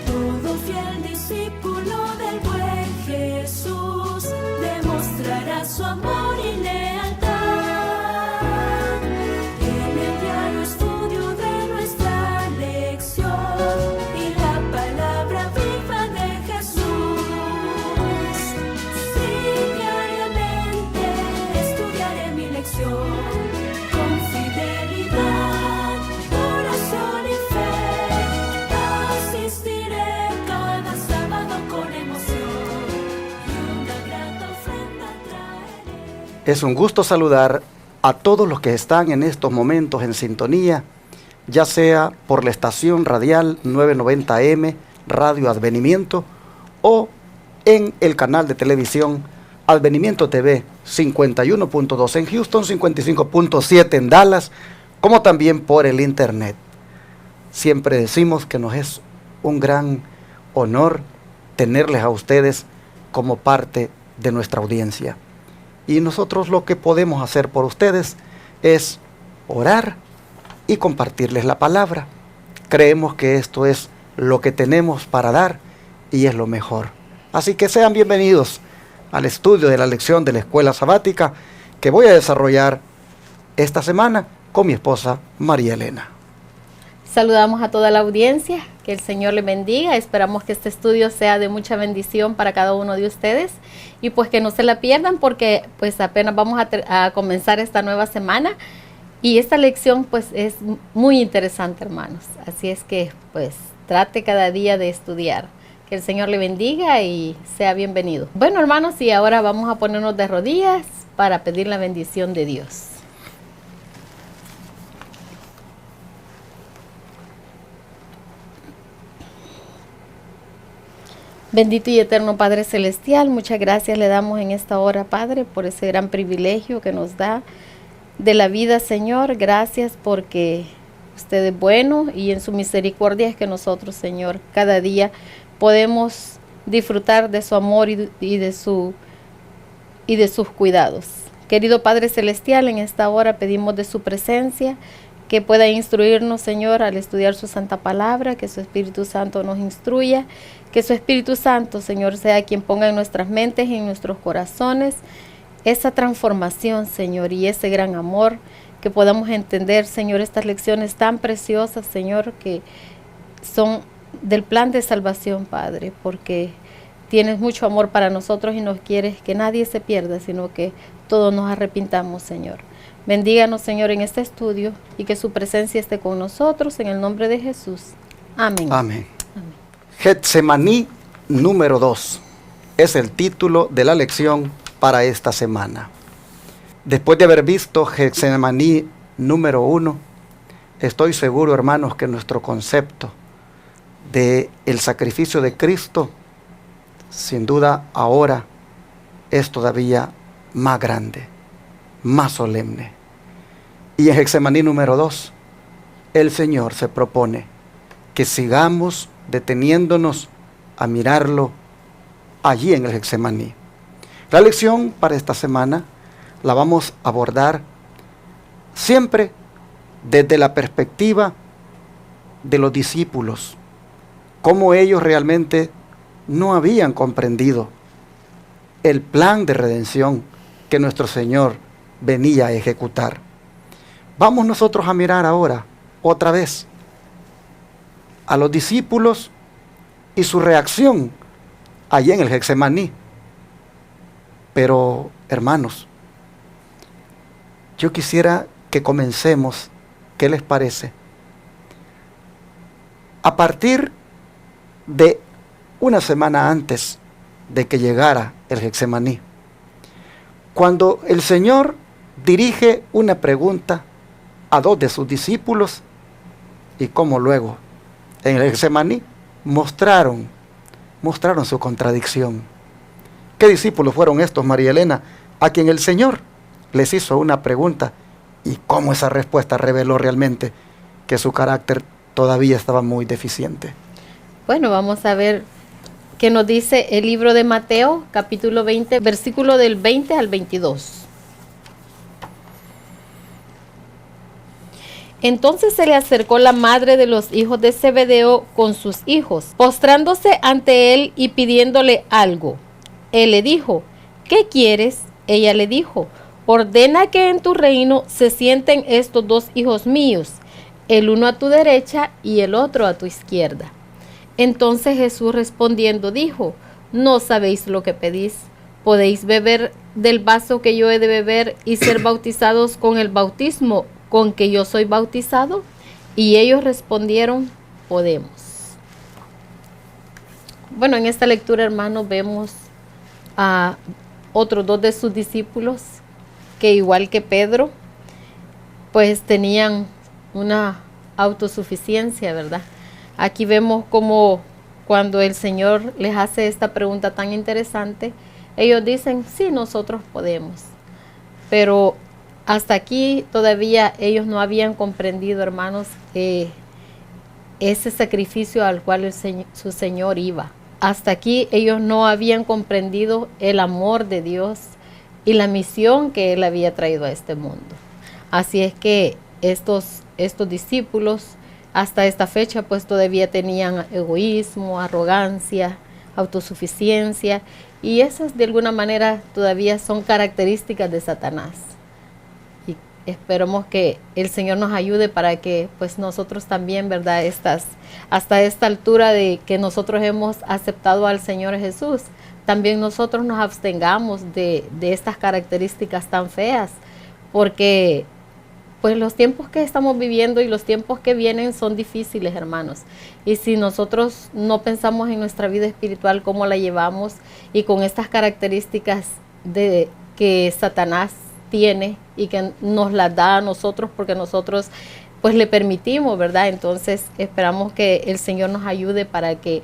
Todo fiel discípulo del buen Jesús demostrará su amor y lealtad. En el diario estudio de nuestra lección y la palabra viva de Jesús. Sí, diariamente estudiaré mi lección con fidelidad, oración y fe. Asistiré cada sábado con emoción y una grata ofrenda traeré. Es un gusto saludar a todos los que están en estos momentos en sintonía, ya sea por la estación radial 990M, Radio Advenimiento, o en el canal de televisión Advenimiento TV 51.2 en Houston, 55.7 en Dallas, como también por el internet. Siempre decimos que nos es un gran honor tenerles a ustedes como parte de nuestra audiencia. Y nosotros lo que podemos hacer por ustedes es orar y compartirles la palabra. Creemos que esto es lo que tenemos para dar y es lo mejor. Así que sean bienvenidos al estudio de la lección de la escuela sabática que voy a desarrollar esta semana con mi esposa María Elena. Saludamos a toda la audiencia, que el Señor le bendiga. Esperamos que este estudio sea de mucha bendición para cada uno de ustedes y pues que no se la pierdan porque pues apenas vamos a comenzar esta nueva semana y esta lección pues es muy interesante, hermanos. Así es que pues trate cada día de estudiar. Que el Señor le bendiga y sea bienvenido. Bueno, hermanos, y ahora vamos a ponernos de rodillas para pedir la bendición de Dios. Bendito y eterno Padre Celestial, muchas gracias le damos en esta hora, Padre, por ese gran privilegio que nos da de la vida, Señor. Gracias porque usted es bueno y en su misericordia es que nosotros, Señor, cada día podemos disfrutar de su amor y de sus cuidados. Querido Padre Celestial, en esta hora pedimos de su presencia, que pueda instruirnos, Señor, al estudiar su santa palabra, que su Espíritu Santo nos instruya, que su Espíritu Santo, Señor, sea quien ponga en nuestras mentes y en nuestros corazones esa transformación, Señor, y ese gran amor, que podamos entender, Señor, estas lecciones tan preciosas, Señor, que son del plan de salvación, Padre, porque tienes mucho amor para nosotros y nos quieres que nadie se pierda, sino que todos nos arrepintamos, Señor. Bendíganos, Señor, en este estudio y que su presencia esté con nosotros en el nombre de Jesús. Amén. Amén. Amén. Getsemaní número 2 es el título de la lección para esta semana. Después de haber visto Getsemaní número 1, estoy seguro, hermanos, que nuestro concepto de el sacrificio de Cristo, sin duda ahora es todavía más grande, más solemne. Y en Getsemaní número 2, el Señor se propone que sigamos deteniéndonos a mirarlo allí en el Getsemaní. La lección para esta semana la vamos a abordar siempre desde la perspectiva de los discípulos, cómo ellos realmente no habían comprendido el plan de redención que nuestro Señor venía a ejecutar. Vamos nosotros a mirar ahora otra vez a los discípulos y su reacción allí en el Getsemaní. Pero, hermanos, yo quisiera que comencemos, ¿qué les parece? A partir de una semana antes de que llegara el Getsemaní, cuando el Señor dirige una pregunta a dos de sus discípulos y cómo luego en el Getsemaní mostraron su contradicción. ¿Qué discípulos fueron estos, María Elena, a quien el Señor les hizo una pregunta y cómo esa respuesta reveló realmente que su carácter todavía estaba muy deficiente? Bueno, vamos a ver qué nos dice el libro de Mateo, capítulo 20, versículo del 20 al 22. Entonces se le acercó la madre de los hijos de Zebedeo con sus hijos, postrándose ante él y pidiéndole algo. Él le dijo: ¿qué quieres? Ella le dijo: ordena que en tu reino se sienten estos dos hijos míos, el uno a tu derecha y el otro a tu izquierda. Entonces Jesús respondiendo dijo: no sabéis lo que pedís. ¿Podéis beber del vaso que yo he de beber y ser bautizados con el bautismo con que yo soy bautizado? Y ellos respondieron: podemos. Bueno, en esta lectura, hermanos, vemos a otros dos de sus discípulos que, igual que Pedro, pues tenían una autosuficiencia, ¿verdad? Aquí vemos como cuando el Señor les hace esta pregunta tan interesante, ellos dicen: sí, nosotros podemos. Pero hasta aquí todavía ellos no habían comprendido, hermanos, ese sacrificio al cual su Señor iba. Hasta aquí ellos no habían comprendido el amor de Dios y la misión que Él había traído a este mundo. Así es que estos discípulos hasta esta fecha pues todavía tenían egoísmo, arrogancia, autosuficiencia, y esas de alguna manera todavía son características de Satanás. Y esperemos que el Señor nos ayude para que pues nosotros también, ¿verdad?, hasta esta altura de que nosotros hemos aceptado al Señor Jesús, también nosotros nos abstengamos de estas características tan feas, porque pues los tiempos que estamos viviendo y los tiempos que vienen son difíciles, hermanos. Y si nosotros no pensamos en nuestra vida espiritual, cómo la llevamos, y con estas características que Satanás tiene y que nos las da a nosotros, porque nosotros pues le permitimos, ¿verdad? Entonces esperamos que el Señor nos ayude para que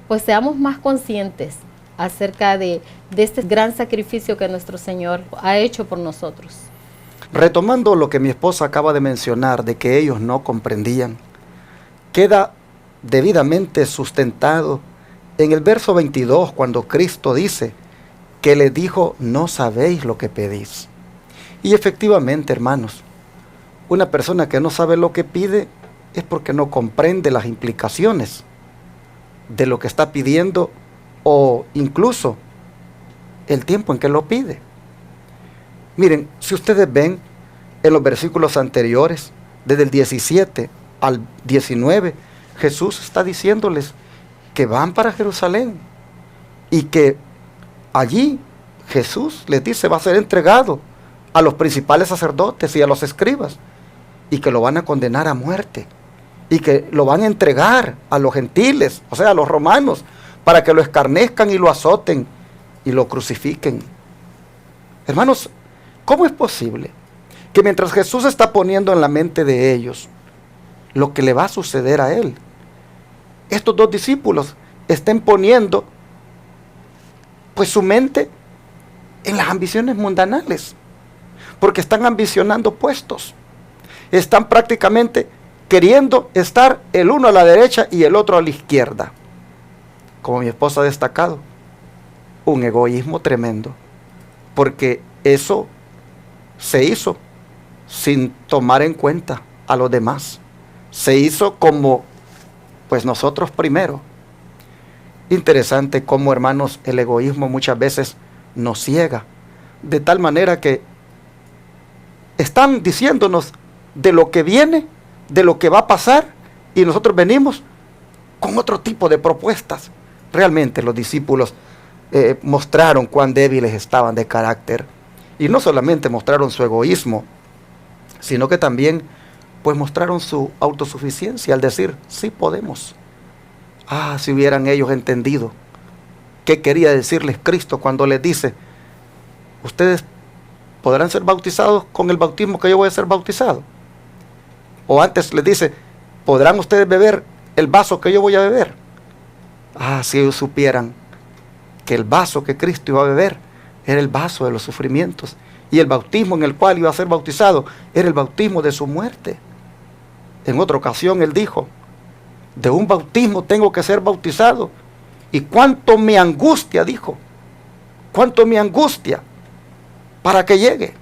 pues seamos más conscientes acerca de este gran sacrificio que nuestro Señor ha hecho por nosotros. Retomando lo que mi esposa acaba de mencionar, de que ellos no comprendían, queda debidamente sustentado en el verso 22, cuando Cristo dice que le dijo: no sabéis lo que pedís. Y efectivamente, hermanos, una persona que no sabe lo que pide es porque no comprende las implicaciones de lo que está pidiendo, o incluso el tiempo en que lo pide. Miren, si ustedes ven en los versículos anteriores, desde el 17 al 19, Jesús está diciéndoles que van para Jerusalén y que allí Jesús les dice va a ser entregado a los principales sacerdotes y a los escribas, y que lo van a condenar a muerte, y que lo van a entregar a los gentiles, o sea, a los romanos, para que lo escarnezcan y lo azoten y lo crucifiquen. Hermanos, ¿cómo es posible que mientras Jesús está poniendo en la mente de ellos lo que le va a suceder a él, estos dos discípulos estén poniendo pues su mente en las ambiciones mundanales? Porque están ambicionando puestos, están prácticamente queriendo estar el uno a la derecha y el otro a la izquierda. Como mi esposa ha destacado, un egoísmo tremendo, porque eso se hizo sin tomar en cuenta a los demás. Se hizo como pues nosotros primero. Interesante cómo, hermanos, el egoísmo muchas veces nos ciega, de tal manera que están diciéndonos de lo que viene, de lo que va a pasar, y nosotros venimos con otro tipo de propuestas. Realmente los discípulos mostraron cuán débiles estaban de carácter, y no solamente mostraron su egoísmo, sino que también pues mostraron su autosuficiencia al decir: sí podemos. Si hubieran ellos entendido qué quería decirles Cristo cuando les dice: ustedes podrán ser bautizados con el bautismo que yo voy a ser bautizado. O antes les dice: podrán ustedes beber el vaso que yo voy a beber. Si ellos supieran que el vaso que Cristo iba a beber era el vaso de los sufrimientos, y el bautismo en el cual iba a ser bautizado era el bautismo de su muerte. En otra ocasión él dijo: de un bautismo tengo que ser bautizado, y cuánto me angustia, dijo, cuánto me angustia para que llegue.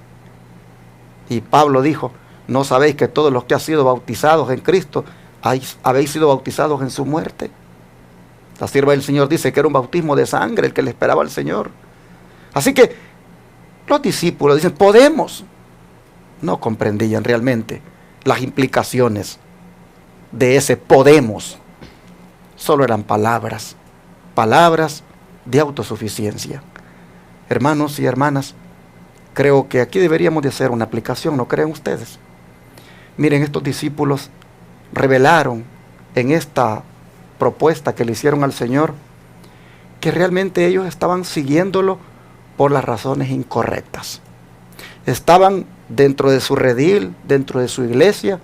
Y Pablo dijo: ¿No sabéis que todos los que han sido bautizados en Cristo habéis sido bautizados en su muerte? La sierva del Señor dice que era un bautismo de sangre el que le esperaba al Señor. Así que los discípulos dicen, podemos. No comprendían realmente las implicaciones de ese podemos. Solo eran palabras de autosuficiencia. Hermanos y hermanas, creo que aquí deberíamos de hacer una aplicación, ¿no creen ustedes? Miren, estos discípulos revelaron en esta propuesta que le hicieron al Señor que realmente ellos estaban siguiéndolo por las razones incorrectas. Estaban dentro de su redil, dentro de su iglesia,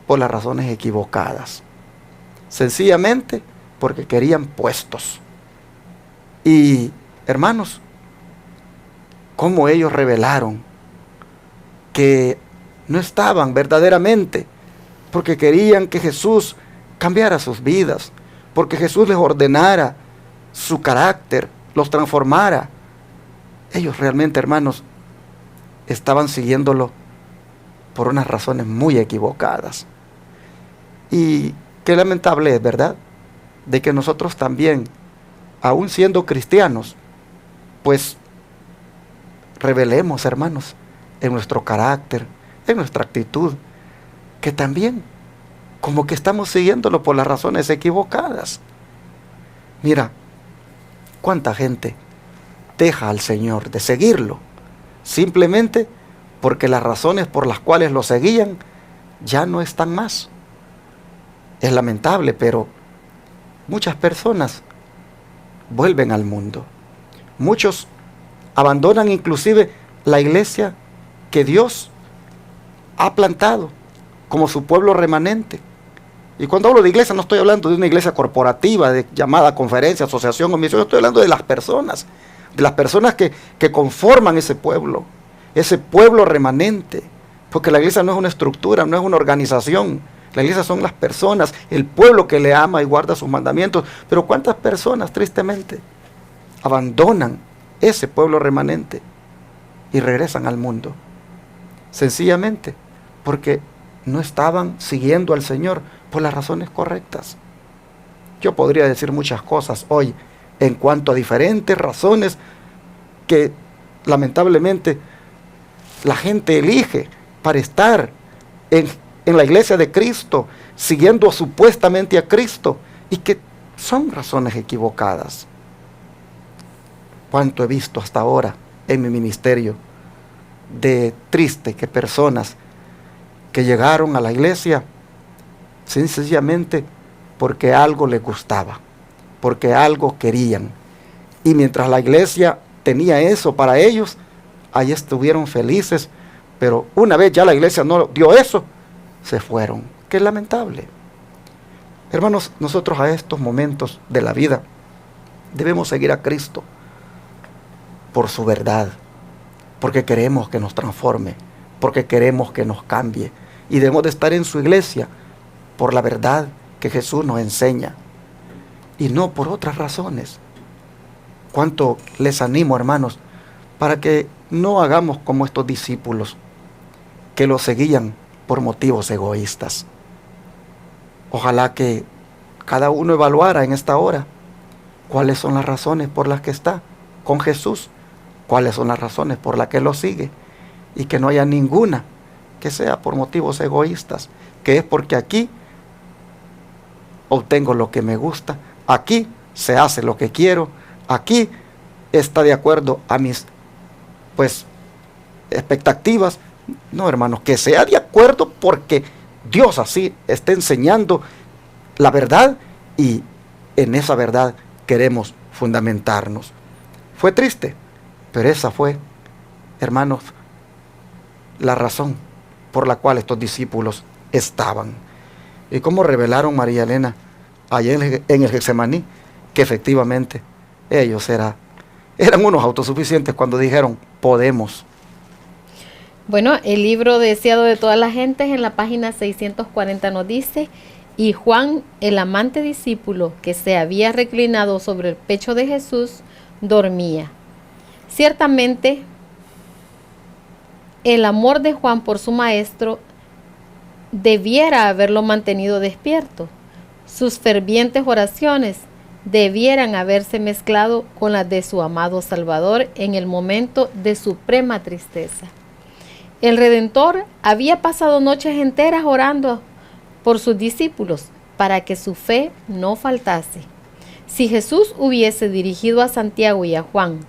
por las razones equivocadas. Sencillamente porque querían puestos. Y, hermanos, cómo ellos revelaron que no estaban verdaderamente porque querían que Jesús cambiara sus vidas, porque Jesús les ordenara su carácter, los transformara. Ellos realmente, hermanos, estaban siguiéndolo por unas razones muy equivocadas. Y qué lamentable es, ¿verdad?, de que nosotros también, aún siendo cristianos, pues revelemos, hermanos, en nuestro carácter, en nuestra actitud, que también como que estamos siguiéndolo por las razones equivocadas. Mira, cuánta gente deja al Señor de seguirlo, simplemente porque las razones por las cuales lo seguían ya no están más. Es lamentable, pero muchas personas vuelven al mundo. Muchos abandonan inclusive la iglesia que Dios ha plantado como su pueblo remanente. Y cuando hablo de iglesia no estoy hablando de una iglesia corporativa, de llamada conferencia, asociación o misión, estoy hablando de las personas que conforman ese pueblo remanente. Porque la iglesia no es una estructura, no es una organización. La iglesia son las personas, el pueblo que le ama y guarda sus mandamientos. Pero ¿cuántas personas, tristemente, abandonan ese pueblo remanente y regresan al mundo? Sencillamente porque no estaban siguiendo al Señor por las razones correctas. Yo podría decir muchas cosas hoy en cuanto a diferentes razones que lamentablemente la gente elige para estar en la iglesia de Cristo, siguiendo supuestamente a Cristo, y que son razones equivocadas. Cuánto he visto hasta ahora en mi ministerio de triste que personas que llegaron a la iglesia sencillamente porque algo les gustaba, porque algo querían, y mientras la iglesia tenía eso para ellos, ahí estuvieron felices, pero una vez ya la iglesia no dio eso, se fueron. Qué lamentable. Hermanos, nosotros a estos momentos de la vida debemos seguir a Cristo por su verdad, porque queremos que nos transforme, porque queremos que nos cambie, y debemos de estar en su iglesia por la verdad que Jesús nos enseña y no por otras razones. Cuánto les animo, hermanos, para que no hagamos como estos discípulos que lo seguían por motivos egoístas. Ojalá que cada uno evaluara en esta hora cuáles son las razones por las que está con Jesús, cuáles son las razones por las que lo sigue, y que no haya ninguna que sea por motivos egoístas, que es porque aquí obtengo lo que me gusta, aquí se hace lo que quiero, aquí está de acuerdo a mis expectativas. No, hermanos, que sea de acuerdo porque Dios así está enseñando la verdad, y en esa verdad queremos fundamentarnos. Fue triste, pero esa fue, hermanos, la razón por la cual estos discípulos estaban. Y como revelaron María Elena allá en el Getsemaní, que efectivamente ellos eran unos autosuficientes cuando dijeron, podemos. Bueno, el libro deseado de todas las gentes en la página 640 nos dice: y Juan, el amante discípulo que se había reclinado sobre el pecho de Jesús, dormía. Ciertamente, el amor de Juan por su maestro debiera haberlo mantenido despierto. Sus fervientes oraciones debieran haberse mezclado con las de su amado Salvador en el momento de suprema tristeza. El Redentor había pasado noches enteras orando por sus discípulos para que su fe no faltase. Si Jesús hubiese dirigido a Santiago y a Juan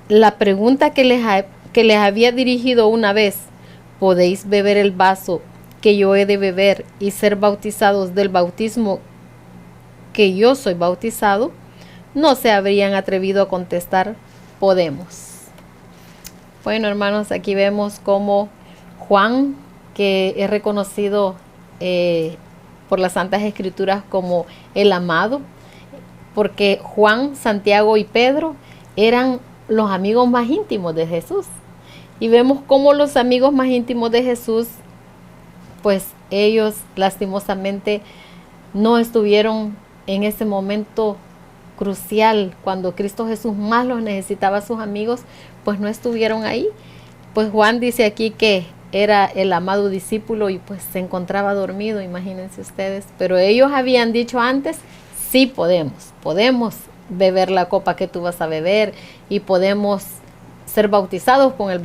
la pregunta que les había dirigido una vez: ¿podéis beber el vaso que yo he de beber y ser bautizados del bautismo que yo soy bautizado? No se habrían atrevido a contestar: podemos. Bueno, hermanos, aquí vemos cómo Juan, que es reconocido por las Santas Escrituras como el amado, porque Juan, Santiago y Pedro eran los amigos más íntimos de Jesús. Y vemos cómo los amigos más íntimos de Jesús, pues ellos lastimosamente no estuvieron en ese momento crucial, cuando Cristo Jesús más los necesitaba a sus amigos, pues no estuvieron ahí. Pues Juan dice aquí que era el amado discípulo y pues se encontraba dormido, imagínense ustedes. Pero ellos habían dicho antes: sí podemos beber la copa que tú vas a beber y podemos ser bautizados con el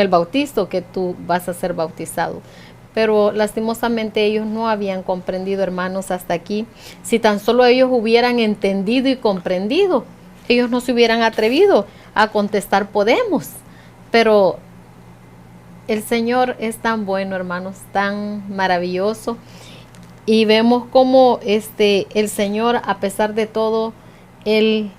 bautizo que tú vas a ser bautizado. Pero lastimosamente ellos no habían comprendido, hermanos, hasta aquí. Si tan solo ellos hubieran entendido y comprendido, ellos no se hubieran atrevido a contestar podemos. Pero el Señor es tan bueno, hermanos, tan maravilloso. Y vemos cómo el Señor, a pesar de todo, Él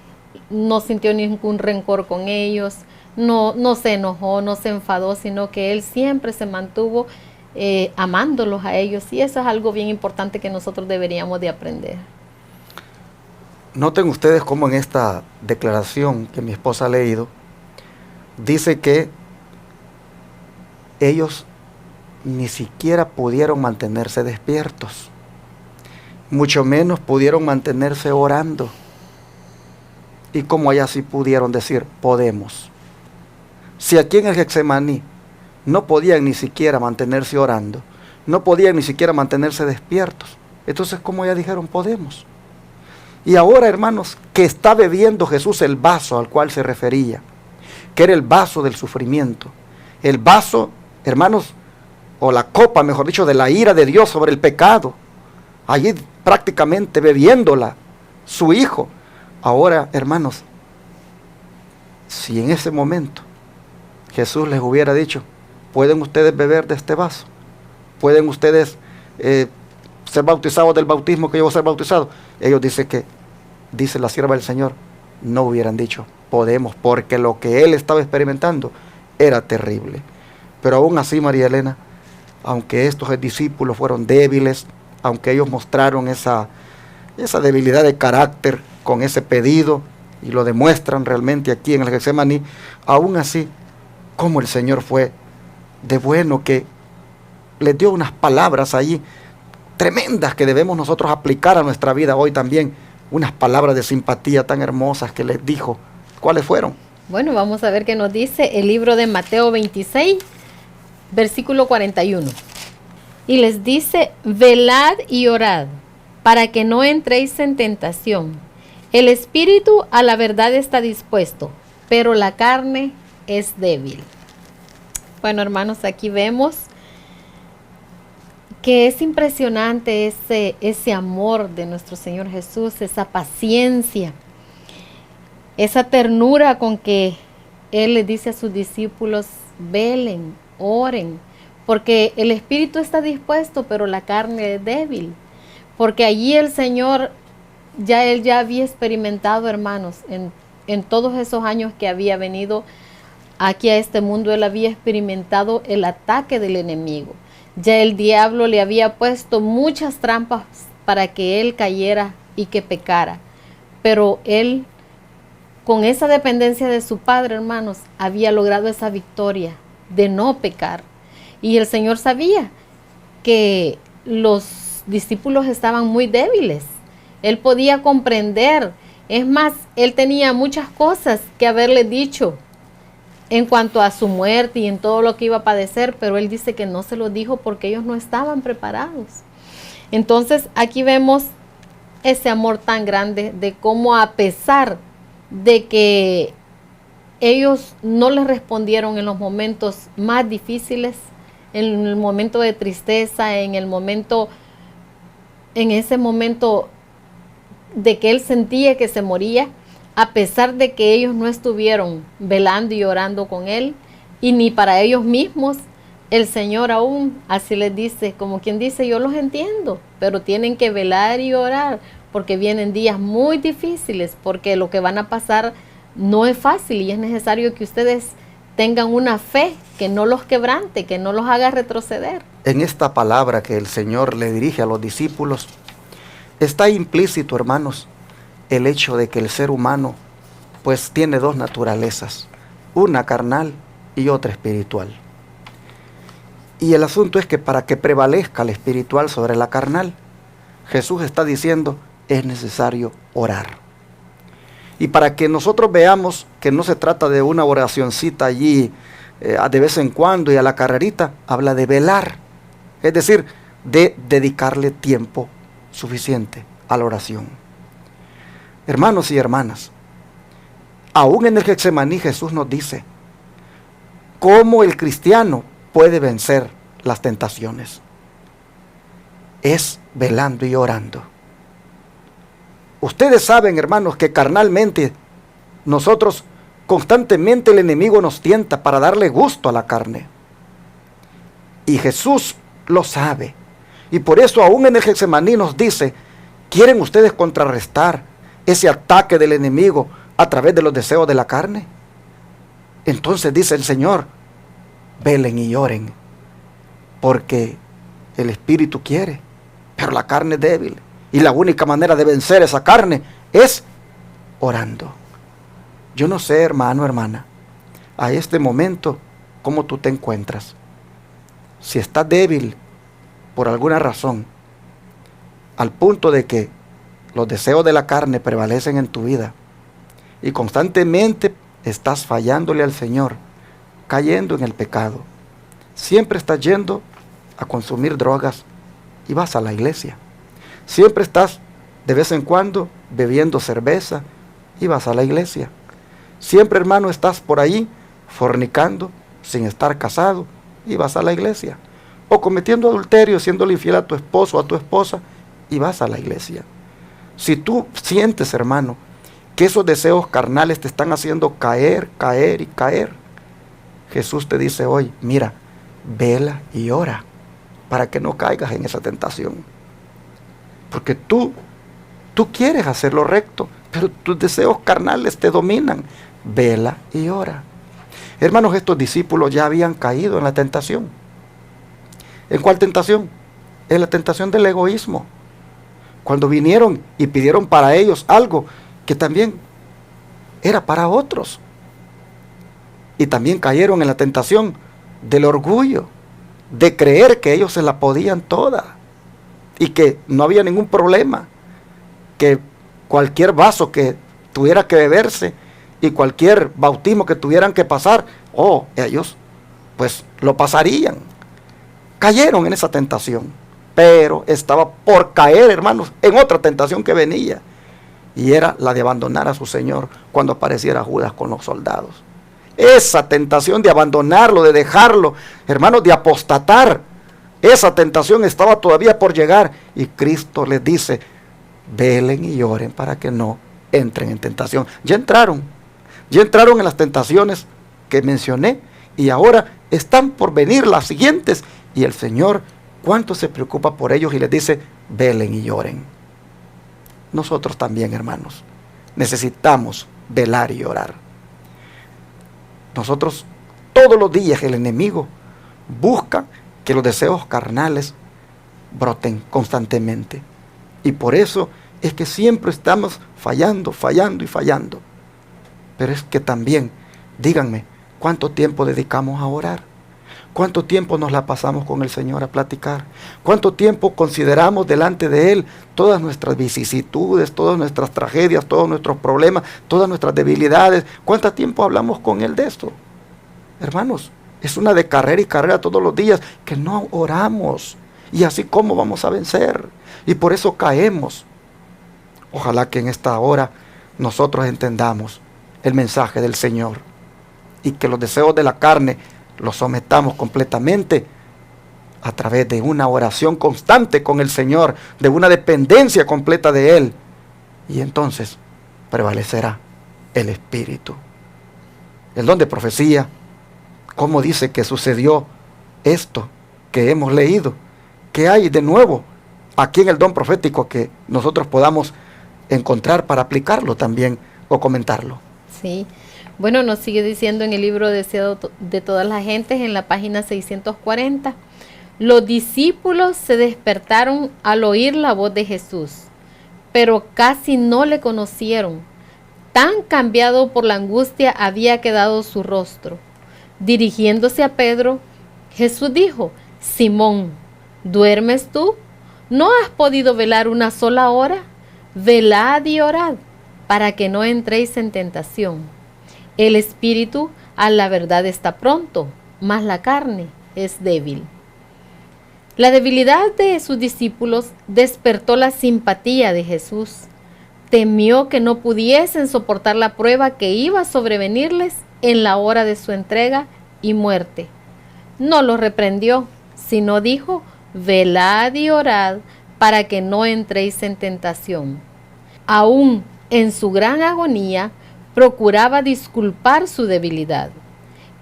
no sintió ningún rencor con ellos, no se enojó, no se enfadó, sino que Él siempre se mantuvo amándolos a ellos. Y eso es algo bien importante que nosotros deberíamos de aprender. Noten ustedes cómo en esta declaración que mi esposa ha leído, dice que ellos ni siquiera pudieron mantenerse despiertos, mucho menos pudieron mantenerse orando. Y como allá sí pudieron decir podemos. Si aquí en el Getsemaní no podían ni siquiera mantenerse orando, no podían ni siquiera mantenerse despiertos, entonces como ya dijeron podemos. Y ahora, hermanos, que está bebiendo Jesús el vaso al cual se refería, que era el vaso del sufrimiento, el vaso, hermanos, o la copa, mejor dicho, de la ira de Dios sobre el pecado, allí prácticamente bebiéndola su Hijo. Ahora, hermanos, si en ese momento Jesús les hubiera dicho: ¿pueden ustedes beber de este vaso? ¿Pueden ustedes ser bautizados del bautismo que yo voy a ser bautizado? Ellos dicen que, dice la sierva del Señor, no hubieran dicho podemos, porque lo que él estaba experimentando era terrible. Pero aún así, María Elena, aunque estos discípulos fueron débiles, aunque ellos mostraron esa debilidad de carácter con ese pedido, y lo demuestran realmente aquí en el Getsemaní, aún así, como el Señor fue de bueno, que les dio unas palabras allí tremendas que debemos nosotros aplicar a nuestra vida hoy también, unas palabras de simpatía tan hermosas que les dijo. ¿Cuáles fueron? Bueno, vamos a ver qué nos dice el libro de Mateo 26, versículo 41. Y les dice: velad y orad, para que no entréis en tentación. El espíritu a la verdad está dispuesto, pero la carne es débil. Bueno, hermanos, aquí vemos que es impresionante ese amor de nuestro Señor Jesús, esa paciencia, esa ternura con que Él le dice a sus discípulos: velen, oren, porque el espíritu está dispuesto, pero la carne es débil. Porque allí el Señor, Él ya había experimentado, hermanos, en todos esos años que había venido aquí a este mundo, Él había experimentado el ataque del enemigo. Ya el diablo le había puesto muchas trampas para que Él cayera y que pecara. Pero Él, con esa dependencia de su Padre, hermanos, había logrado esa victoria de no pecar. Y el Señor sabía que los discípulos estaban muy débiles. Él podía comprender. Es más, Él tenía muchas cosas que haberle dicho en cuanto a su muerte y en todo lo que iba a padecer, pero él dice que no se lo dijo porque ellos no estaban preparados. Entonces aquí vemos ese amor tan grande de cómo, a pesar de que ellos no les respondieron en los momentos más difíciles, en el momento de tristeza, en ese momento de que él sentía que se moría, a pesar de que ellos no estuvieron velando y orando con él, y ni para ellos mismos, el Señor aún así les dice, como quien dice, yo los entiendo, pero tienen que velar y orar, porque vienen días muy difíciles, porque lo que van a pasar no es fácil, y es necesario que ustedes tengan una fe que no los quebrante, que no los haga retroceder. En esta palabra que el Señor le dirige a los discípulos, está implícito, hermanos, el hecho de que el ser humano pues tiene dos naturalezas, una carnal y otra espiritual. Y el asunto es que para que prevalezca la espiritual sobre la carnal, Jesús está diciendo, es necesario orar. Y para que nosotros veamos que no se trata de una oracioncita allí de vez en cuando y a la carrerita, habla de velar, es decir, de dedicarle tiempo suficiente a la oración. Hermanos y hermanas, aún en el Getsemaní Jesús nos dice cómo el cristiano puede vencer las tentaciones. Es velando y orando. Ustedes saben, hermanos, que carnalmente nosotros constantemente el enemigo nos tienta para darle gusto a la carne. Y Jesús lo sabe. Y por eso aún en el Getsemaní nos dice, ¿quieren ustedes contrarrestar ese ataque del enemigo a través de los deseos de la carne? Entonces dice el Señor, velen y oren, porque el espíritu quiere, pero la carne es débil, y la única manera de vencer esa carne es orando. Yo no sé, hermano, hermana, a este momento, cómo tú te encuentras. Si estás débil por alguna razón, al punto de que los deseos de la carne prevalecen en tu vida y constantemente estás fallándole al Señor, cayendo en el pecado, siempre estás yendo a consumir drogas y vas a la iglesia, siempre estás de vez en cuando bebiendo cerveza y vas a la iglesia, siempre, hermano, estás por ahí fornicando sin estar casado y vas a la iglesia, o cometiendo adulterio, siéndole infiel a tu esposo o a tu esposa y vas a la iglesia. Si tú sientes, hermano, que esos deseos carnales te están haciendo caer, caer y caer, Jesús te dice hoy, mira, vela y ora para que no caigas en esa tentación. Porque tú quieres hacer lo recto, pero tus deseos carnales te dominan. Vela y ora. Hermanos, estos discípulos ya habían caído en la tentación. ¿En cuál tentación? En la tentación del egoísmo. Cuando vinieron y pidieron para ellos algo que también era para otros. Y también cayeron en la tentación del orgullo, de creer que ellos se la podían toda y que no había ningún problema, que cualquier vaso que tuviera que beberse y cualquier bautismo que tuvieran que pasar, ellos pues lo pasarían. Cayeron en esa tentación. Pero estaba por caer, hermanos, en otra tentación que venía. Y era la de abandonar a su Señor cuando apareciera Judas con los soldados. Esa tentación de abandonarlo, de dejarlo, hermanos, de apostatar. Esa tentación estaba todavía por llegar. Y Cristo les dice, velen y oren para que no entren en tentación. Ya entraron en las tentaciones que mencioné. Y ahora están por venir las siguientes. Y el Señor, ¿cuánto se preocupa por ellos? Y les dice, velen y oren. Nosotros también, hermanos, necesitamos velar y orar. Nosotros, todos los días, el enemigo busca que los deseos carnales broten constantemente. Y por eso es que siempre estamos fallando y fallando. Pero es que también, díganme, ¿cuánto tiempo dedicamos a orar? ¿Cuánto tiempo nos la pasamos con el Señor a platicar? ¿Cuánto tiempo consideramos delante de Él todas nuestras vicisitudes, todas nuestras tragedias, todos nuestros problemas, todas nuestras debilidades? ¿Cuánto tiempo hablamos con Él de esto? Hermanos, es una de carrera y carrera todos los días que no oramos. Y así como vamos a vencer. Y por eso caemos. Ojalá que en esta hora nosotros entendamos el mensaje del Señor. Y que los deseos de la carne los sometamos completamente a través de una oración constante con el Señor, de una dependencia completa de Él. Y entonces prevalecerá el Espíritu. El don de profecía, ¿cómo dice que sucedió esto que hemos leído? ¿Qué hay de nuevo aquí en el don profético que nosotros podamos encontrar para aplicarlo también o comentarlo? Sí. Bueno, nos sigue diciendo en el libro Deseado de todas las gentes, en la página 640, los discípulos se despertaron al oír la voz de Jesús, pero casi no le conocieron. Tan cambiado por la angustia había quedado su rostro. Dirigiéndose a Pedro, Jesús dijo: Simón, ¿duermes tú? ¿No has podido velar una sola hora? Velad y orad, para que no entréis en tentación. El espíritu a la verdad está pronto, mas la carne es débil. La debilidad de sus discípulos despertó la simpatía de Jesús. Temió que no pudiesen soportar la prueba que iba a sobrevenirles en la hora de su entrega y muerte. No los reprendió, sino dijo: velad y orad para que no entréis en tentación. Aún en su gran agonía, procuraba disculpar su debilidad.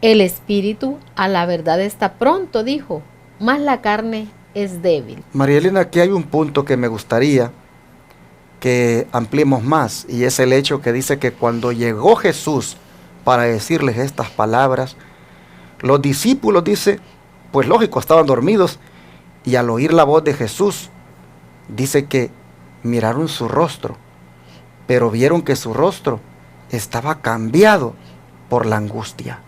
El espíritu a la verdad está pronto, dijo, mas la carne es débil. María Elena, aquí hay un punto que me gustaría que ampliemos más, y es el hecho que dice que cuando llegó Jesús para decirles estas palabras, los discípulos, dice, pues lógico, estaban dormidos, y al oír la voz de Jesús, dice que miraron su rostro, pero vieron que su rostro estaba cambiado por la angustia.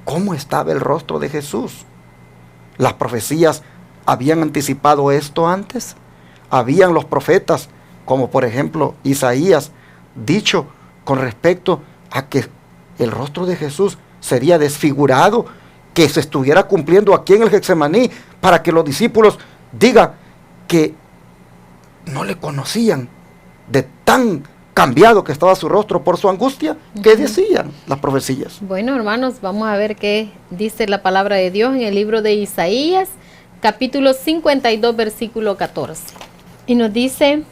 ¿Cómo estaba el rostro de Jesús? ¿Las profecías habían anticipado esto antes? ¿Habían los profetas, como por ejemplo Isaías, dicho con respecto a que el rostro de Jesús sería desfigurado, que se estuviera cumpliendo aquí en el Getsemaní, para que los discípulos digan que no le conocían de tan cambiado que estaba su rostro por su angustia? ¿Qué decían las profecías? Bueno, hermanos, vamos a ver qué dice la palabra de Dios en el libro de Isaías, capítulo 52, versículo 14. Y nos dice: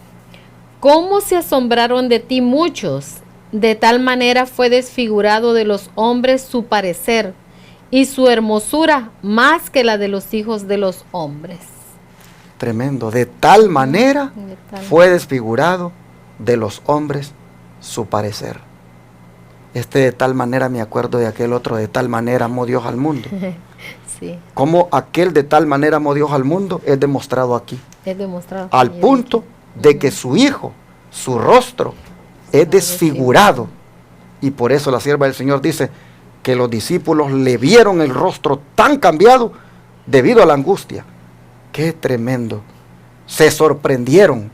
¿cómo se asombraron de ti muchos? De tal manera fue desfigurado de los hombres su parecer, y su hermosura más que la de los hijos de los hombres. Tremendo. De tal manera fue desfigurado de los hombres su parecer. De tal manera, me acuerdo de aquel otro: de tal manera amó Dios al mundo. Sí. Como aquel de tal manera amó Dios al mundo es demostrado aquí. Es demostrado. Al punto de que su hijo, su rostro, es desfigurado. Y por eso la sierva del Señor dice que los discípulos le vieron el rostro tan cambiado debido a la angustia. ¡Qué tremendo! Se sorprendieron,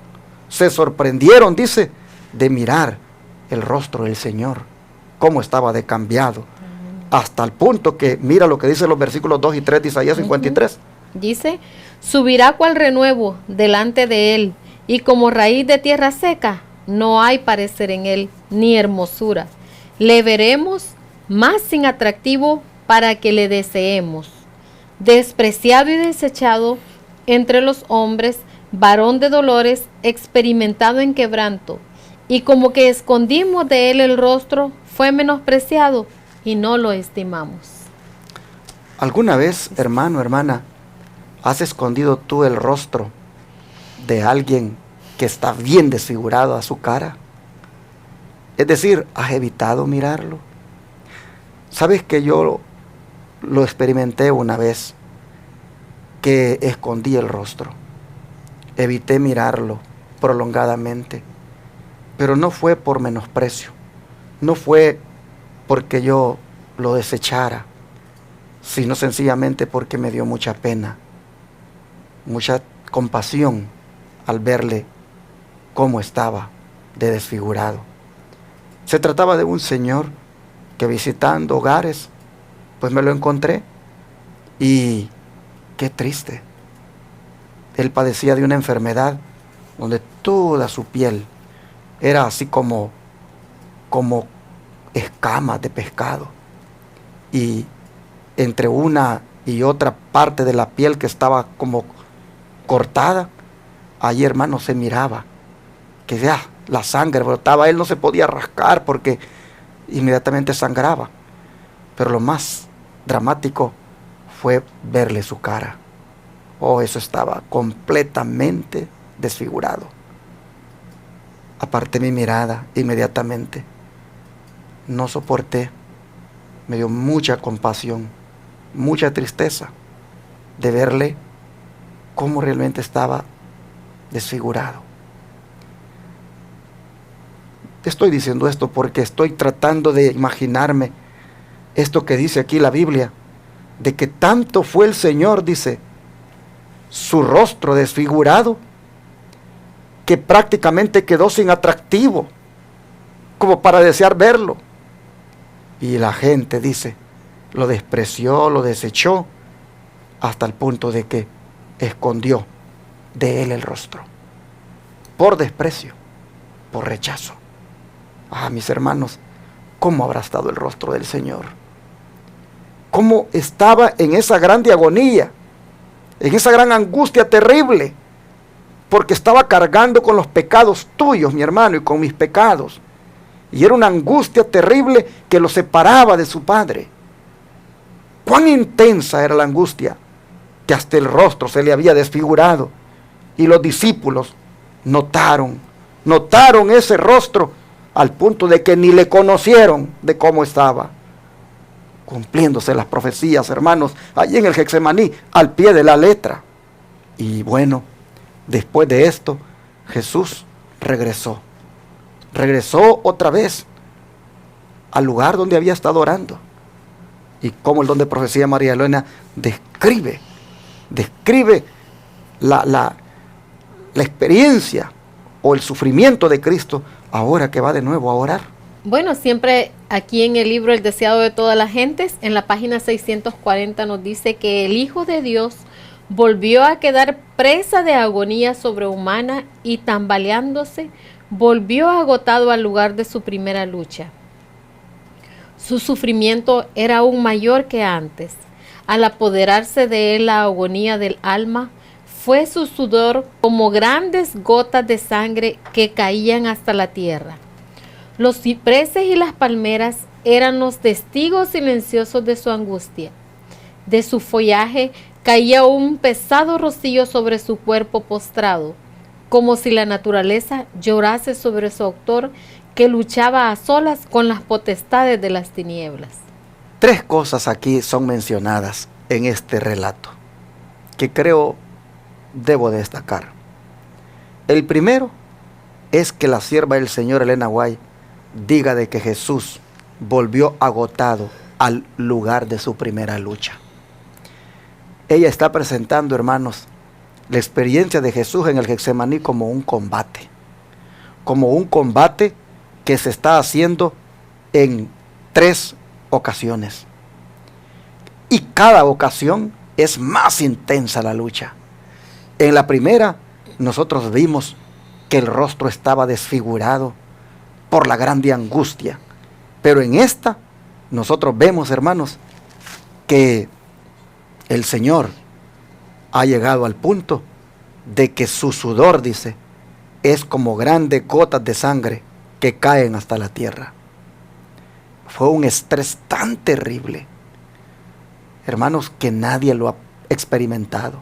dice, de mirar el rostro del Señor, cómo estaba de cambiado, hasta el punto que, mira lo que dice los versículos 2 y 3 de Isaías 53. Dice: subirá cual renuevo delante de él, y como raíz de tierra seca, no hay parecer en él, ni hermosura. Le veremos más sin atractivo para que le deseemos. Despreciado y desechado entre los hombres, varón de dolores, experimentado en quebranto, y como que escondimos de él el rostro, fue menospreciado y no lo estimamos. ¿Alguna vez, hermano, hermana, has escondido tú el rostro de alguien que está bien desfigurado a su cara? Es decir, ¿has evitado mirarlo? ¿Sabes que yo lo experimenté una vez? Que escondí el rostro, evité mirarlo prolongadamente, pero no fue por menosprecio, no fue porque yo lo desechara, sino sencillamente porque me dio mucha pena, mucha compasión al verle cómo estaba de desfigurado. Se trataba de un señor que, visitando hogares, pues me lo encontré y qué triste. Él padecía de una enfermedad donde toda su piel era así como escamas de pescado. Y entre una y otra parte de la piel que estaba como cortada, ahí, hermano, se miraba que ya la sangre brotaba. Él no se podía rascar porque inmediatamente sangraba. Pero lo más dramático fue verle su cara. Oh, eso estaba completamente desfigurado. Aparté mi mirada inmediatamente. No soporté. Me dio mucha compasión, mucha tristeza de verle cómo realmente estaba desfigurado. Estoy diciendo esto porque estoy tratando de imaginarme esto que dice aquí la Biblia, de que tanto fue el Señor, dice, su rostro desfigurado, que prácticamente quedó sin atractivo, como para desear verlo. Y la gente, dice, lo despreció, lo desechó, hasta el punto de que escondió de él el rostro, por desprecio, por rechazo. Ah, mis hermanos, ¿cómo habrá estado el rostro del Señor? ¿Cómo estaba en esa grande agonía, en esa gran angustia terrible? Porque estaba cargando con los pecados tuyos, mi hermano, y con mis pecados. Y era una angustia terrible que lo separaba de su Padre. Cuán intensa era la angustia, que hasta el rostro se le había desfigurado. Y los discípulos notaron ese rostro, al punto de que ni le conocieron de cómo estaba. Cumpliéndose las profecías, hermanos, allí en el Getsemaní, al pie de la letra. Y bueno, después de esto, Jesús regresó otra vez al lugar donde había estado orando. Y como el don de profecía de María Elena describe la experiencia o el sufrimiento de Cristo ahora que va de nuevo a orar. Bueno, siempre aquí en el libro El deseado de todas las gentes, en la página 640 nos dice que el Hijo de Dios volvió a quedar presa de agonía sobrehumana y tambaleándose, volvió agotado al lugar de su primera lucha. Su sufrimiento era aún mayor que antes. Al apoderarse de él la agonía del alma, fue su sudor como grandes gotas de sangre que caían hasta la tierra. Los cipreses y las palmeras eran los testigos silenciosos de su angustia. De su follaje caía un pesado rocío sobre su cuerpo postrado, como si la naturaleza llorase sobre su autor que luchaba a solas con las potestades de las tinieblas. 3 cosas aquí son mencionadas en este relato que creo debo destacar. El primero es que la sierva del Señor, Elena White, diga de que Jesús volvió agotado al lugar de su primera lucha. Ella está presentando, hermanos, la experiencia de Jesús en el Getsemaní como un combate que se está haciendo en 3 ocasiones. Y cada ocasión es más intensa la lucha. En la primera, nosotros vimos que el rostro estaba desfigurado por la grande angustia. Pero en esta, nosotros vemos, hermanos, que el Señor ha llegado al punto de que su sudor, dice, es como grandes gotas de sangre que caen hasta la tierra. Fue un estrés tan terrible, hermanos, que nadie lo ha experimentado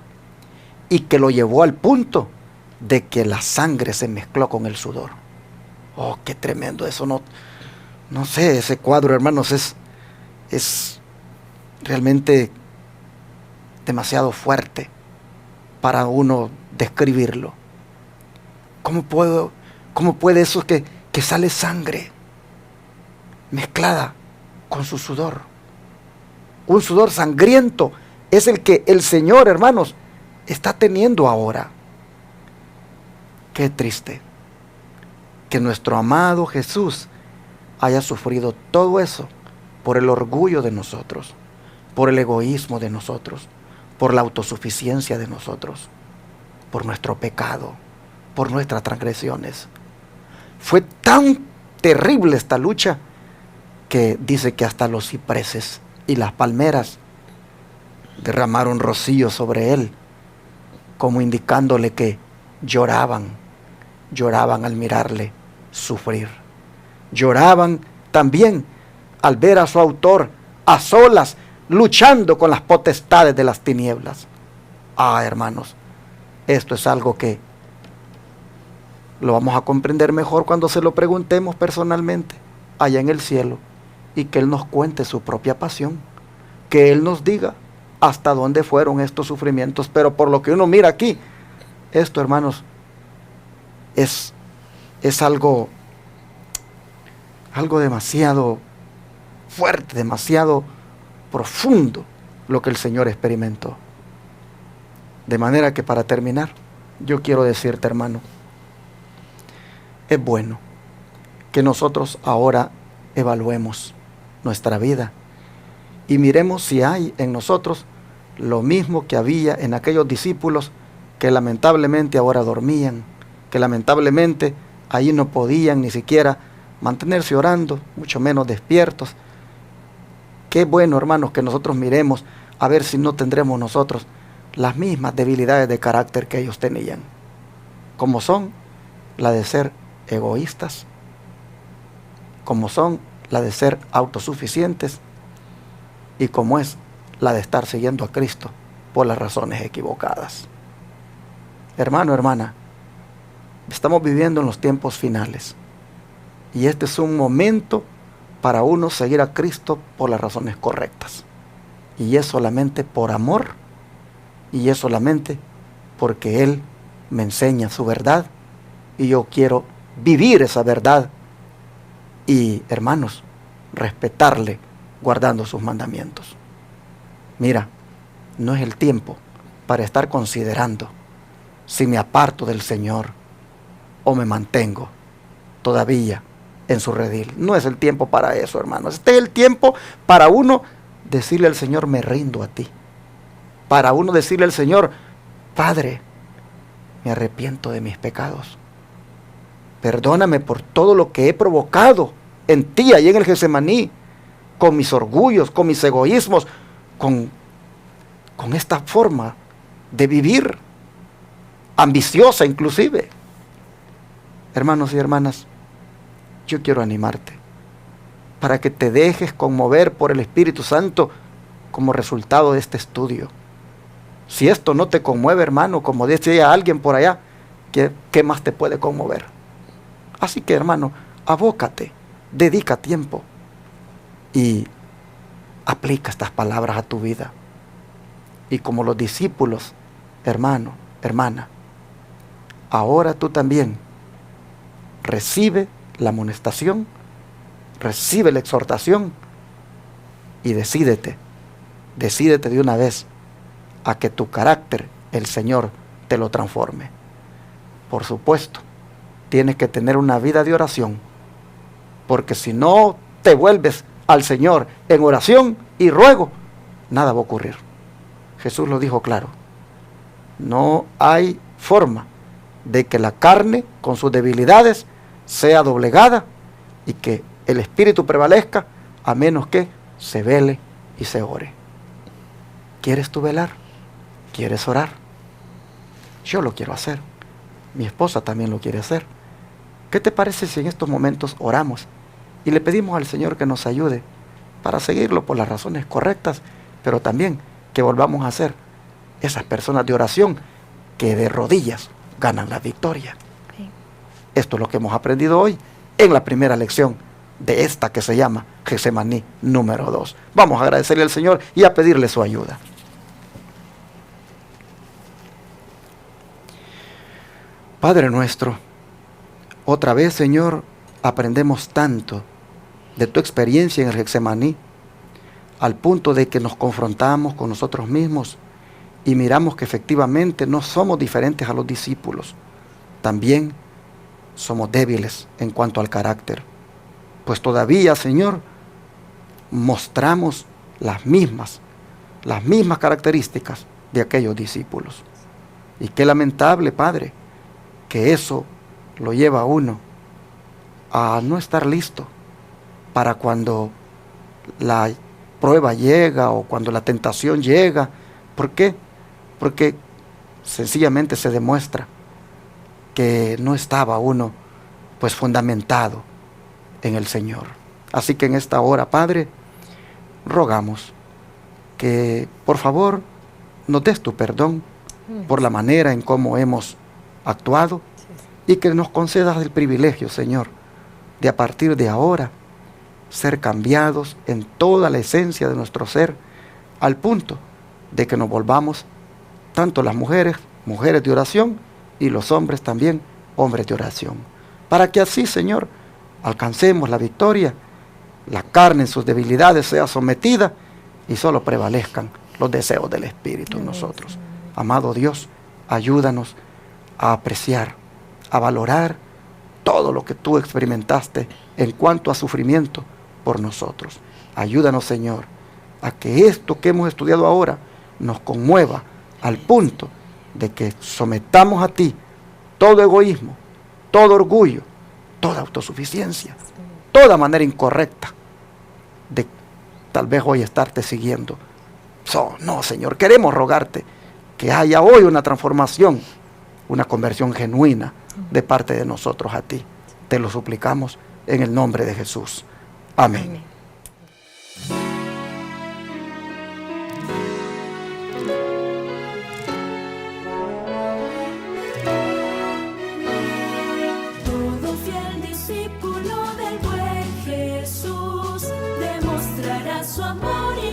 y que lo llevó al punto de que la sangre se mezcló con el sudor. Oh, qué tremendo eso. No sé, ese cuadro, hermanos, es realmente demasiado fuerte para uno describirlo. ¿Cómo puede eso que sale sangre mezclada con su sudor? Un sudor sangriento es el que el Señor, hermanos, está teniendo ahora. Qué triste que nuestro amado Jesús haya sufrido todo eso por el orgullo de nosotros, por el egoísmo de nosotros, por la autosuficiencia de nosotros, por nuestro pecado, por nuestras transgresiones. Fue tan terrible esta lucha que dice que hasta los cipreses y las palmeras derramaron rocío sobre él, como indicándole que lloraban al mirarle sufrir. Lloraban también al ver a su autor a solas, luchando con las potestades de las tinieblas. Hermanos, esto es algo que lo vamos a comprender mejor cuando se lo preguntemos personalmente allá en el cielo, y que Él nos cuente su propia pasión, que Él nos diga hasta dónde fueron estos sufrimientos. Pero por lo que uno mira aquí, esto, hermanos, es algo demasiado fuerte, demasiado profundo lo que el Señor experimentó. De manera que, para terminar, yo quiero decirte, hermano, es bueno que nosotros ahora evaluemos nuestra vida y miremos si hay en nosotros lo mismo que había en aquellos discípulos que lamentablemente ahora dormían, que lamentablemente ahí no podían ni siquiera mantenerse orando, mucho menos despiertos. Qué bueno, hermanos, que nosotros miremos a ver si no tendremos nosotros las mismas debilidades de carácter que ellos tenían, como son la de ser egoístas, como son la de ser autosuficientes, y como es la de estar siguiendo a Cristo por las razones equivocadas. Hermano, hermana, estamos viviendo en los tiempos finales, y este es un momento para uno seguir a Cristo por las razones correctas, y es solamente por amor, y es solamente porque Él me enseña su verdad, y yo quiero vivir esa verdad, y, hermanos, respetarle guardando sus mandamientos. Mira, no es el tiempo para estar considerando si me aparto del Señor o me mantengo todavía en su redil. No es el tiempo para eso, hermanos. Este es el tiempo para uno decirle al Señor: me rindo a ti. Para uno decirle al Señor: Padre, me arrepiento de mis pecados. Perdóname por todo lo que he provocado en ti, ahí en el Getsemaní, con mis orgullos, con mis egoísmos, con esta forma de vivir, ambiciosa inclusive. Hermanos y hermanas, yo quiero animarte para que te dejes conmover por el Espíritu Santo como resultado de este estudio. Si esto no te conmueve, hermano, como decía alguien por allá, ¿qué más te puede conmover? Así que, hermano, abócate, dedica tiempo y aplica estas palabras a tu vida. Y como los discípulos, hermano, hermana, ahora tú también recibe la amonestación, recibe la exhortación y decídete de una vez a que tu carácter el Señor te lo transforme. Por supuesto, tienes que tener una vida de oración, porque si no te vuelves al Señor en oración y ruego, nada va a ocurrir. Jesús lo dijo claro: no hay forma de que la carne con sus debilidades sea doblegada y que el Espíritu prevalezca, a menos que se vele y se ore. ¿Quieres tú velar? ¿Quieres orar? Yo lo quiero hacer. Mi esposa también lo quiere hacer. ¿Qué te parece si en estos momentos oramos y le pedimos al Señor que nos ayude para seguirlo por las razones correctas, pero también que volvamos a ser esas personas de oración que de rodillas ganan la victoria? Sí. Esto es lo que hemos aprendido hoy en la primera lección de esta que se llama Getsemaní número 2. Vamos a agradecerle al Señor y a pedirle su ayuda. Padre nuestro, otra vez, Señor, aprendemos tanto de tu experiencia en el Getsemaní, al punto de que nos confrontamos con nosotros mismos y miramos que efectivamente no somos diferentes a los discípulos. También somos débiles en cuanto al carácter, pues todavía, Señor, mostramos las mismas las mismas características de aquellos discípulos. Y qué lamentable, Padre, que eso lo lleva a uno a no estar listo para cuando la prueba llega o cuando la tentación llega. ¿Por qué? Porque sencillamente se demuestra que no estaba uno pues fundamentado en el Señor. Así que en esta hora, Padre, rogamos que por favor nos des tu perdón por la manera en cómo hemos actuado y que nos concedas el privilegio, Señor, de a partir de ahora ser cambiados en toda la esencia de nuestro ser, al punto de que nos volvamos, tanto las mujeres, mujeres de oración, y los hombres también, hombres de oración. Para que así, Señor, alcancemos la victoria, la carne en sus debilidades sea sometida y solo prevalezcan los deseos del Espíritu en nosotros. Amado Dios, ayúdanos a apreciar, a valorar todo lo que tú experimentaste en cuanto a sufrimiento por nosotros. Ayúdanos, Señor, a que esto que hemos estudiado ahora nos conmueva al punto de que sometamos a ti todo egoísmo, todo orgullo, toda autosuficiencia, toda manera incorrecta de tal vez hoy estarte siguiendo. No, Señor, queremos rogarte que haya hoy una transformación, una conversión genuina de parte de nosotros a ti. Te lo suplicamos en el nombre de Jesús. Amén. Todo fiel discípulo del buen Jesús demostrará su amor y